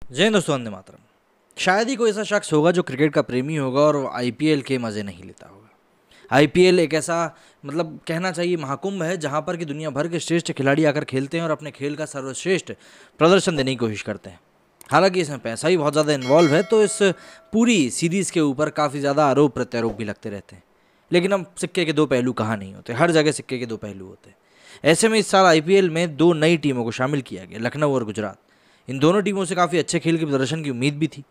जय हिंद दोस्तों, वंदे मातरम। शायद ही कोई ऐसा शख्स होगा जो क्रिकेट का प्रेमी होगा और वो आईपीएल के मज़े नहीं लेता होगा। आईपीएल एक ऐसा कहना चाहिए महाकुंभ है जहां पर कि दुनिया भर के श्रेष्ठ खिलाड़ी आकर खेलते हैं और अपने खेल का सर्वश्रेष्ठ प्रदर्शन देने की कोशिश करते हैं। हालांकि इसमें पैसा भी बहुत ज़्यादा इन्वॉल्व है, तो इस पूरी सीरीज़ के ऊपर काफ़ी ज़्यादा आरोप प्रत्यारोप भी लगते रहते हैं। लेकिन अब सिक्के के दो पहलू कहाँ नहीं होते, हर जगह सिक्के के दो पहलू होते हैं। ऐसे में इस साल आईपीएल में दो नई टीमों को शामिल किया गया, लखनऊ और गुजरात। इन दोनों टीमों से काफ़ी अच्छे खेल के प्रदर्शन की उम्मीद भी थी,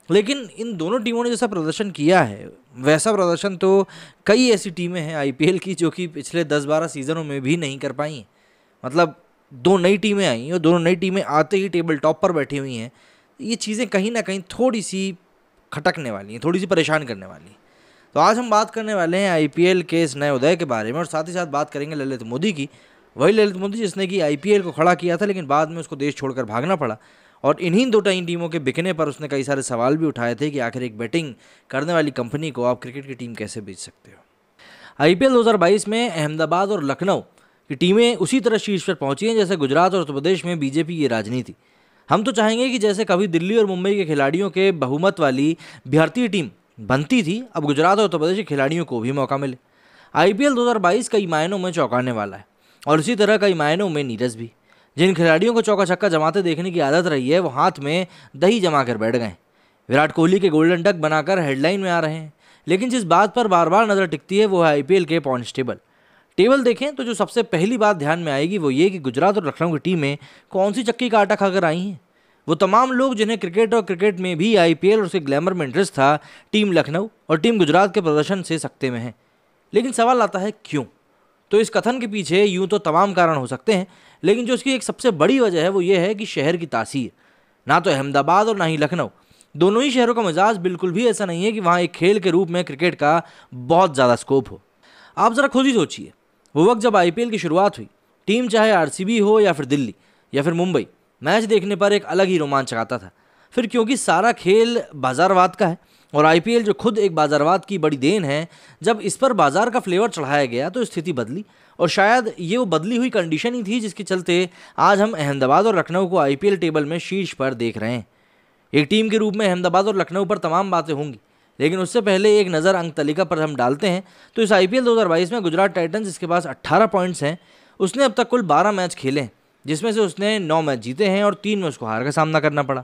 लेकिन इन दोनों टीमों ने जैसा प्रदर्शन किया है वैसा प्रदर्शन तो कई ऐसी टीमें हैं आईपीएल की जो कि पिछले 10-12 सीज़नों में भी नहीं कर पाई हैं। दो नई टीमें आई और दोनों नई टीमें आते ही टेबल टॉप पर बैठी हुई हैं। ये चीज़ें कहीं ना कहीं थोड़ी सी खटकने वाली हैं, थोड़ी सी परेशान करने वाली हैं। तो आज हम बात करने वाले हैं आईपीएल के इस नए उदय के बारे में, और साथ ही साथ बात करेंगे ललित मोदी की। वही ललित मोदी जिसने कि आईपीएल को खड़ा किया था, लेकिन बाद में उसको देश छोड़कर भागना पड़ा। और इन्हीं दो नई टीमों के बिकने पर उसने कई सारे सवाल भी उठाए थे कि आखिर एक बैटिंग करने वाली कंपनी को आप क्रिकेट की टीम कैसे बेच सकते हो। आईपीएल 2022 में अहमदाबाद और लखनऊ की टीमें उसी तरह शीर्ष पर पहुंची हैं जैसे गुजरात और उत्तर प्रदेश में बीजेपी की राजनीति। हम तो चाहेंगे कि जैसे कभी दिल्ली और मुंबई के खिलाड़ियों के बहुमत वाली भारतीय टीम बनती थी, अब गुजरात और उत्तर प्रदेश के खिलाड़ियों को भी मौका मिले। आईपीएल 2022 कई मायनों में चौंकाने वाला है, और इसी तरह कई मायनों में नीरस भी। जिन खिलाड़ियों को चौका छक्का जमाते देखने की आदत रही है वो हाथ में दही जमा कर बैठ गए। विराट कोहली के गोल्डन डक बनाकर हेडलाइन में आ रहे हैं, लेकिन जिस बात पर बार बार नज़र टिकती है वो है आईपीएल के पॉइंट्स टेबल देखें तो जो सबसे पहली बात ध्यान में आएगी वो ये कि गुजरात और लखनऊ की टीमें कौन सी चक्की का आटा खाकर आई हैं। वो तमाम लोग जिन्हें क्रिकेट और क्रिकेट में भी आईपीएल और उसके ग्लैमर में इंटरेस्ट था, टीम लखनऊ और टीम गुजरात के प्रदर्शन से सकते में हैं। लेकिन सवाल आता है क्यों? तो इस कथन के पीछे यूं तो तमाम कारण हो सकते हैं, लेकिन जो इसकी एक सबसे बड़ी वजह है वो ये है कि शहर की तासीर। ना तो अहमदाबाद और ना ही लखनऊ, दोनों ही शहरों का मिजाज बिल्कुल भी ऐसा नहीं है कि वहाँ एक खेल के रूप में क्रिकेट का बहुत ज़्यादा स्कोप हो। आप ज़रा खुद ही सोचिए, वो वक्त जब आईपीएल की शुरुआत हुई, टीम चाहे आरसीबी हो या फिर दिल्ली या फिर मुंबई, मैच देखने पर एक अलग ही रोमांच आता था। फिर क्योंकि सारा खेल बाजारवाद का है और आईपीएल जो खुद एक बाजारवाद की बड़ी देन है, जब इस पर बाजार का फ्लेवर चढ़ाया गया तो स्थिति बदली। और शायद ये वो बदली हुई कंडीशन ही थी जिसके चलते आज हम अहमदाबाद और लखनऊ को आईपीएल टेबल में शीर्ष पर देख रहे हैं। एक टीम के रूप में अहमदाबाद और लखनऊ पर तमाम बातें होंगी, लेकिन उससे पहले एक नज़र अंक तालिका पर हम डालते हैं तो इस आईपीएल 2022 में गुजरात टाइटंस, जिसके पास 18 पॉइंट्स हैं, उसने अब तक कुल 12 मैच खेले हैं, जिसमें से उसने 9 मैच जीते हैं और 3 में उसको हार का सामना करना पड़ा।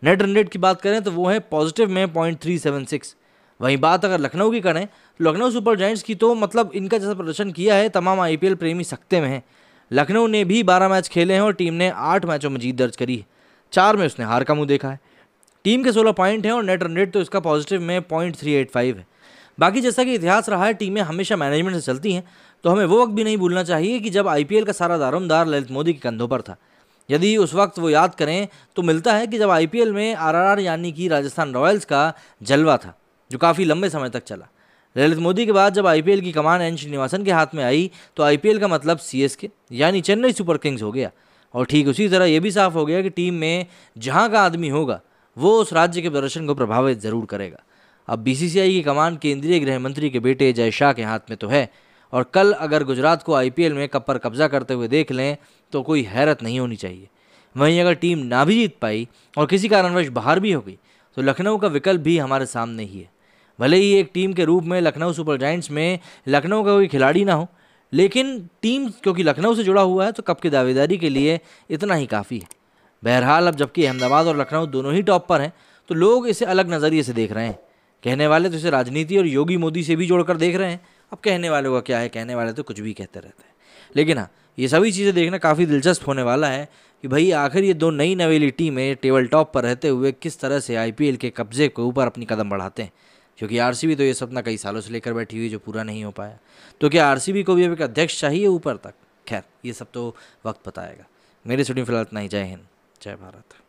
नेट रन रेट की बात करें तो वो है पॉजिटिव में 0.376। वहीं बात अगर लखनऊ की करें तो लखनऊ सुपर जायंट्स की तो इनका जैसा प्रदर्शन किया है तमाम आईपीएल प्रेमी सकते में हैं। लखनऊ ने भी 12 मैच खेले हैं और टीम ने 8 मैचों में जीत दर्ज करी है, 4 में उसने हार का मुंह देखा है। टीम के 16 पॉइंट हैं और नेट रन रेट तो इसका पॉजिटिव में 0.385 है। बाकी जैसा कि इतिहास रहा है, टीमें हमेशा मैनेजमेंट से चलती हैं, तो हमें वो वक्त भी नहीं भूलना चाहिए कि जब आईपीएल का सारा दारोमदार ललित मोदी के कंधों पर था। यदि उस वक्त वो याद करें तो मिलता है कि जब आईपीएल में आरआर यानी कि राजस्थान रॉयल्स का जलवा था, जो काफ़ी लंबे समय तक चला। ललित मोदी के बाद जब आईपीएल की कमान एन श्रीनिवासन के हाथ में आई तो आईपीएल का मतलब सीएसके यानी चेन्नई सुपर किंग्स हो गया। और ठीक उसी तरह ये भी साफ हो गया कि टीम में जहाँ का आदमी होगा वो उस राज्य के प्रदर्शन को प्रभावित जरूर करेगा। अब बीसीसीआई की कमान केंद्रीय गृह मंत्री के बेटे जय शाह के हाथ में तो है, और कल अगर गुजरात को आईपीएल में कप पर कब्जा करते हुए देख लें तो कोई हैरत नहीं होनी चाहिए। वहीं अगर टीम ना भी जीत पाई और किसी कारणवश बाहर भी हो गई तो लखनऊ का विकल्प भी हमारे सामने ही है। भले ही एक टीम के रूप में लखनऊ सुपर जायंट्स में लखनऊ का कोई खिलाड़ी ना हो, लेकिन टीम क्योंकि लखनऊ से जुड़ा हुआ है तो कप की दावेदारी के लिए इतना ही काफ़ी है। बहरहाल अब जबकि अहमदाबाद और लखनऊ दोनों ही टॉप पर हैं तो लोग इसे अलग नज़रिए से देख रहे हैं। कहने वाले तो इसे राजनीति और योगी मोदी से भी जोड़कर देख रहे हैं। अब कहने वालों का क्या है, कहने वाले तो कुछ भी कहते रहते हैं। लेकिन हाँ, ये सभी चीज़ें देखना काफ़ी दिलचस्प होने वाला है कि भाई आखिर ये दो नई नवेली टीमें टेबल टॉप पर रहते हुए किस तरह से आईपीएल के कब्जे के ऊपर अपनी कदम बढ़ाते हैं। क्योंकि आरसीबी तो ये सपना कई सालों से लेकर बैठी हुई जो पूरा नहीं हो पाया। तो क्या आरसीबी को भी अब एक अध्यक्ष चाहिए ऊपर तक? खैर, ये सब तो वक्त बताएगा। मेरे स्टूडियो फिलहाल इतना ही। जय हिंद, जय भारत।